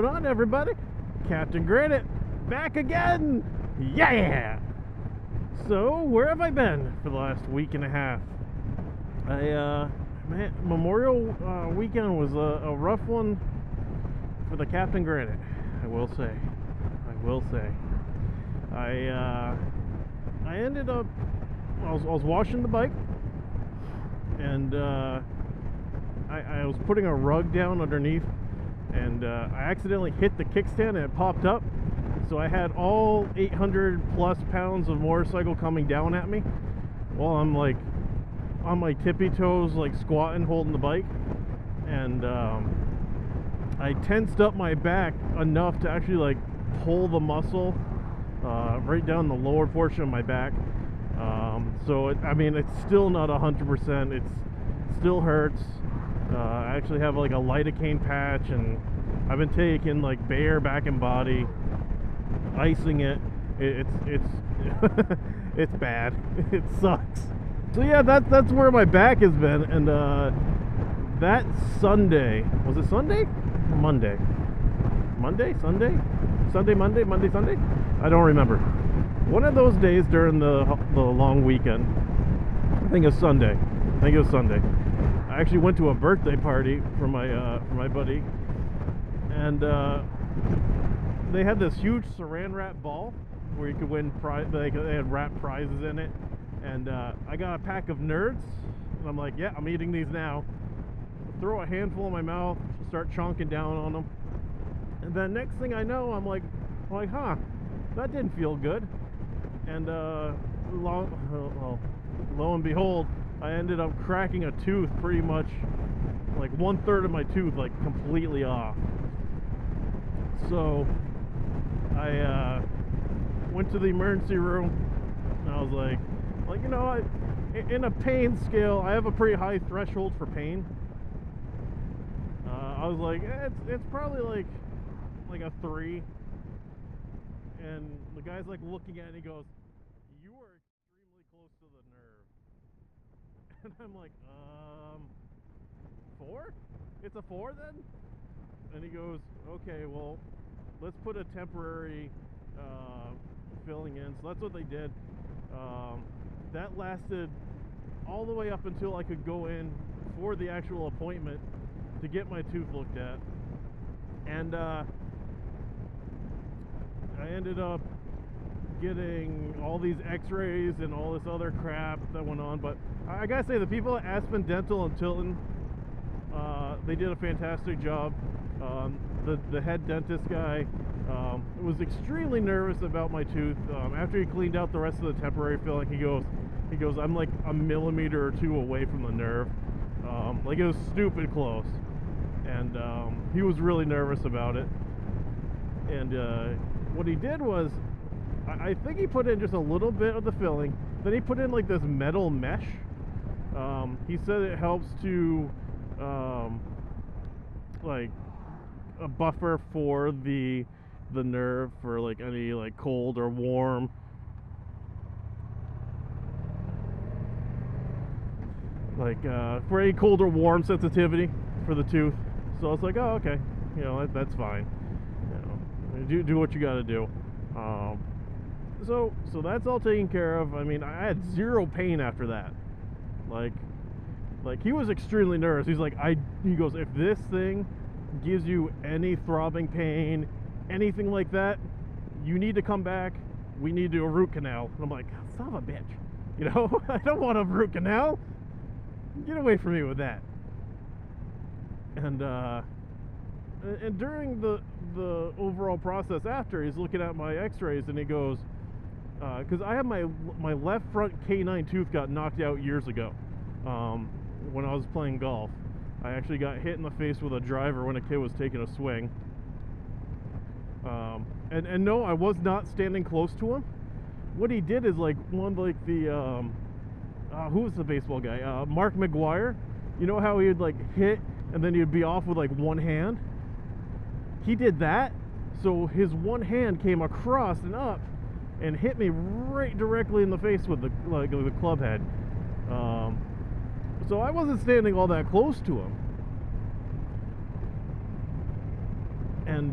on, everybody? Captain Granite, back again! Yeah! So, where have I been for the last week and a half? Man, Memorial weekend was a rough one for the Captain Granite, I will say. I ended up, I was washing the bike, and I was putting a rug down underneath, and I accidentally hit the kickstand and it popped up. So I had all 800 plus pounds of motorcycle coming down at me while I'm like on my tippy toes, like squatting, holding the bike. And I tensed up my back enough to actually like pull the muscle right down the lower portion of my back. So I mean, it's still not 100%. It still hurts. I actually have like a lidocaine patch, and I've been taking like Bayer back and body, icing it. It's it's bad. It sucks. So yeah, that's where my back has been. And that Sunday, was it Sunday? Monday, Sunday, Monday, Sunday. I don't remember. One of those days during the long weekend. I think it was Sunday. I actually went to a birthday party for my buddy, and they had this huge saran wrap ball where you could win they had wrap prizes in it, and I got a pack of Nerds, and I'm like, yeah, I'm eating these now. Throw a handful in my mouth, start chonking down on them, and then next thing I know, I'm like, huh, that didn't feel good, and lo and behold, I ended up cracking a tooth, pretty much like 1/3 of my tooth, like completely off. So I went to the emergency room, and I was like, you know, in a pain scale, I have a pretty high threshold for pain. I was like, it's probably like a 3. And the guy's like looking at it, and he goes, "You are extremely close to the nerve." And I'm like, 4? It's a 4 then? And he goes, okay, well, let's put a temporary filling in. So that's what they did. That lasted all the way up until I could go in for the actual appointment to get my tooth looked at. And I ended up getting all these x-rays and all this other crap that went on. But I gotta say, the people at Aspen Dental in Tilton, they did a fantastic job. The head dentist guy was extremely nervous about my tooth. After he cleaned out the rest of the temporary filling, he goes, I'm like a millimeter or 2 away from the nerve. Like, it was stupid close. And he was really nervous about it. And what he did was, I think he put in just a little bit of the filling. Then he put in like this metal mesh. He said it helps to like a buffer for the nerve for like any like cold or warm. Like for any cold or warm sensitivity for the tooth. So I was like, oh, okay, you know, that's fine. You know, do what you got to do. So that's all taken care of. I mean, I had 0 pain after that. Like he was extremely nervous. He's like, he goes, if this thing gives you any throbbing pain, anything like that, you need to come back. We need to do a root canal. And I'm like, son of a bitch, you know, I don't want a root canal. Get away from me with that. And during the overall process after, he's looking at my x-rays, and he goes, because I have my left front canine tooth got knocked out years ago when I was playing golf. I actually got hit in the face with a driver when a kid was taking a swing. And no, I was not standing close to him. What he did is like the who was the baseball guy? Mark McGuire. You know how he would like hit and then he'd be off with like one hand? He did that, so his one hand came across and up and hit me right directly in the face with the club head. So I wasn't standing all that close to him. And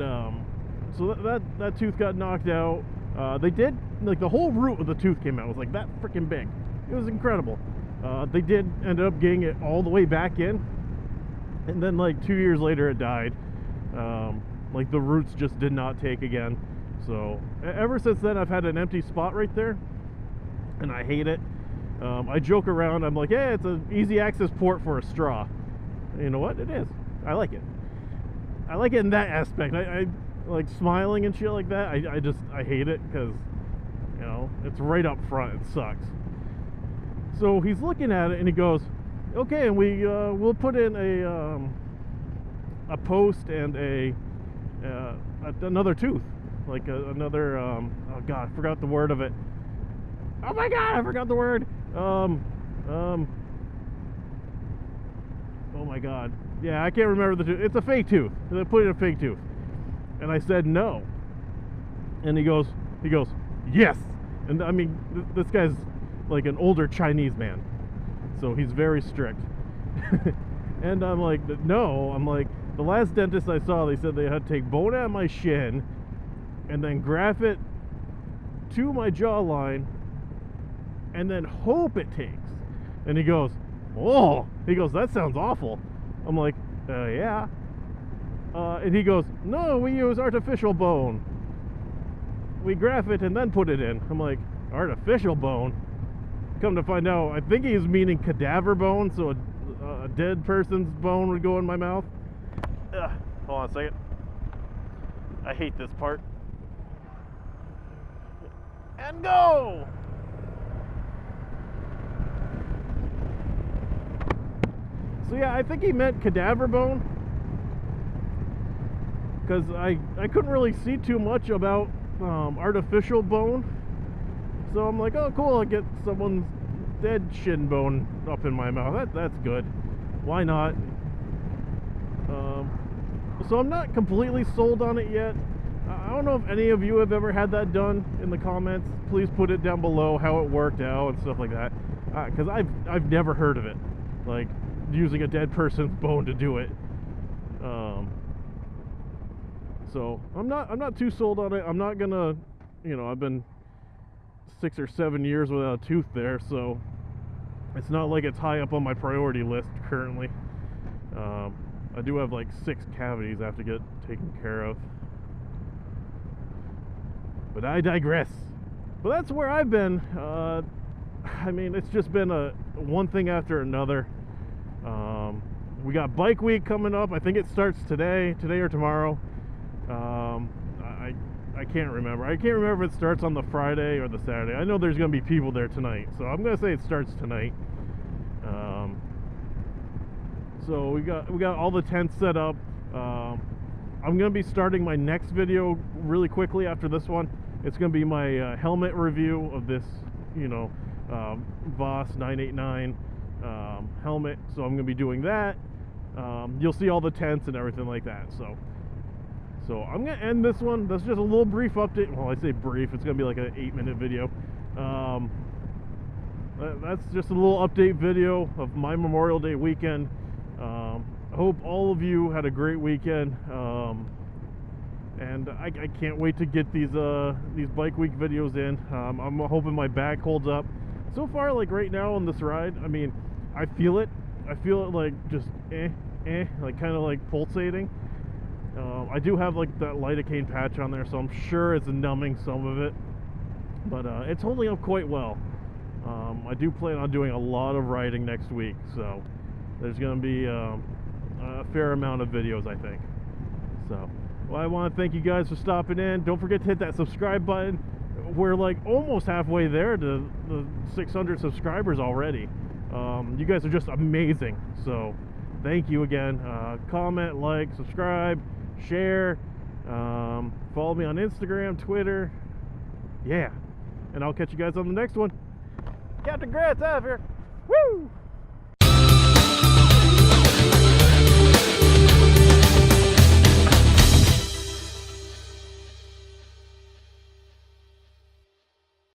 so that tooth got knocked out. They did, like, the whole root of the tooth came out. It was like that freaking big. It was incredible. They did end up getting it all the way back in, and then like 2 years later it died. Like the roots just did not take again. So ever since then I've had an empty spot right there, and I hate it. I joke around, I'm like, hey, it's an easy access port for a straw. You know what? It is. I like it. I like it in that aspect. I like smiling and shit like that. I hate it because, you know, it's right up front. It sucks. So he's looking at it and he goes, okay, and we'll put in a post and another tooth, like another oh god, I forgot the word of it. Oh my god, I forgot the word. Oh my god, yeah, I can't remember the tooth. It's a fake tooth. They put in a fake tooth, and I said no, and he goes yes. And I mean, this guy's like an older Chinese man, so he's very strict. And I'm like, no. I'm like, the last dentist I saw, they said they had to take bone out of my shin and then graft it to my jawline and then hope it takes. And he goes, oh, that sounds awful. I'm like, yeah. And he goes, no, we use artificial bone. We graft it and then put it in. I'm like, artificial bone? Come to find out, I think he's meaning cadaver bone, so a dead person's bone would go in my mouth. Hold on a second. I hate this part. And go! So yeah, I think he meant cadaver bone, because I couldn't really see too much about artificial bone. So I'm like, oh cool, I get someone's dead shin bone up in my mouth. That's good. Why not? So I'm not completely sold on it yet. I don't know if any of you have ever had that done. In the comments, please put it down below how it worked out and stuff like that. Because I've never heard of it, like using a dead person's bone to do it. So I'm not too sold on it. I'm not gonna, you know, I've been 6 or 7 years without a tooth there, so it's not like it's high up on my priority list currently. I do have like 6 cavities I have to get taken care of, but I digress. But that's where I've been. I mean, it's just been one thing after another. We got bike week coming up. I think it starts today or tomorrow. I can't remember. I can't remember if it starts on the Friday or the Saturday. I know there's going to be people there tonight, so I'm going to say it starts tonight. So we got all the tents set up. I'm going to be starting my next video really quickly after this one. It's going to be my helmet review of this, you know, VOSS 989 helmet. So I'm going to be doing that. You'll see all the tents and everything like that. So I'm going to end this one. That's just a little brief update. Well, I say brief. It's going to be like an 8-minute video. That's just a little update video of my Memorial Day weekend. I hope all of you had a great weekend. And I can't wait to get these bike week videos in. I'm hoping my back holds up. So far, like right now on this ride, I mean, I feel it. I feel it like just like kind of like pulsating. I do have like that lidocaine patch on there, so I'm sure it's numbing some of it, but it's holding up quite well. I do plan on doing a lot of riding next week, so there's going to be a fair amount of videos, I think. So, well, I want to thank you guys for stopping in. Don't forget to hit that subscribe button. We're like almost halfway there to the 600 subscribers already. You guys are just amazing, so thank you again. Comment, like, subscribe, share, follow me on Instagram, Twitter. Yeah, and I'll catch you guys on the next one. Captain Granite's out of here. Woo!